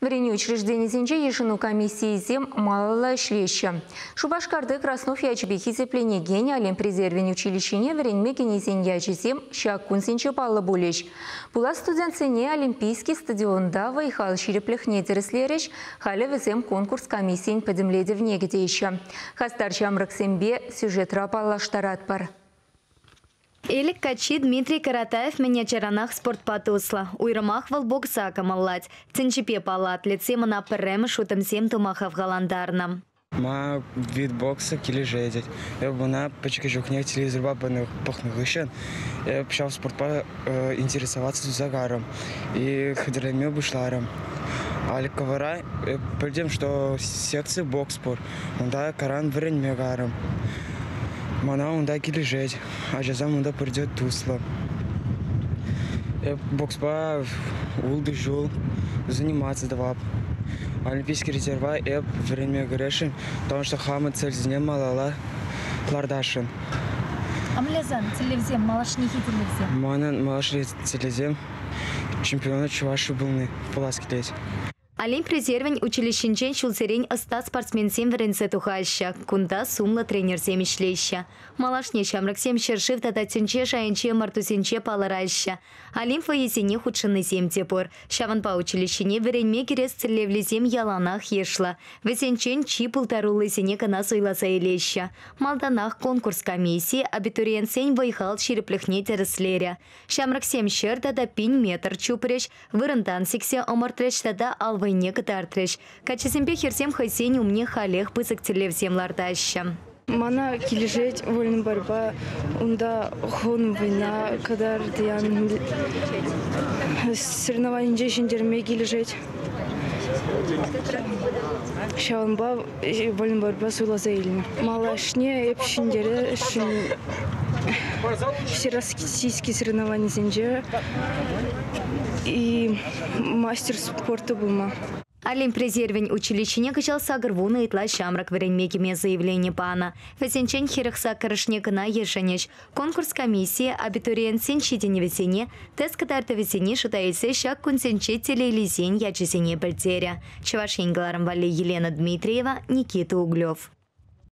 Врене учреждений зенче ешину комиссии зем малала шлеща. Шубашкарды Краснов ячбехи зеплене гене алем презервень училищене вренме генезен ячезем щаккун зенче палла булеш. Була студентсене олимпийский стадионда вайхал ширеплехне дереслереш хале везем конкурс комиссиен подемледе в негдейща. Хастар чамраксембе сюжет рапаллаштарат пар. Элик качи Дмитрий Каратаев миниатюранах спортпатусла. Уйрамах волбокса камаллать. Цинчипе палат лице на перем шутом сем тумахов галандарном. Ма вид бокса килижедет. Я бы на почекажухне телевизор бабаных пахнущен. Я пошел в спортпа интересоваться загаром и ходили бушларом. Але ковара пойдем, что секция бокспор. Да, каран врень мегаром. Мана унда килижеть, а жазам унда придет тусло. Бокспа улдыжул заниматься давап. Олимпийский резерва время грешен, потому что хама цель малала лардашин. Амлезан телевизем, малашнихи телевизем. Мана малашли телевизем, чемпионат Чуваши был не поласкитесь. Олимп резервень училищенчен шулсерень оста спортсменсем вренце тухаща, кунда сумла тренер семишлеща. Малашне шамраксем шершив тататенче шаенче мартусенче палараща. Олимп воесене худшенный сем тепор. Шаванпа училищене вренме керес целевлезем яланах ешла. Весенчен чи пултарулы сене кана суйласа илеща. Малданах конкурс комиссии абитуриентсень вайхал ширеплехне тереслеря. Шамраксем шер тата пинь метр чупреш, вырантан сиксе омартреш тата алва не катартреш. Качесемпе херсем хайсень умне халех пысык телевсем лартаща. Мана килижеть вольная борьба, унда хон война, когда диян соревнования джейшин дерме килижеть. Шаванба вольная борьба с улазаильна. Малашне эпшиндере всероссийские соревнования зенджера и мастер спорта бума. Олимп резервень училищене качал сагарвуна и тла шамрак вренмекиме заявление пана. Весенчен хирахса карышнека на ешенеч. Конкурс комиссии абитуриент сенчитине весене, тест катарта весене шутаисе шак кунсенчетели лисень ячесене пальтеря. Чувашень Галарамвали Елена Дмитриева, Никита Углев.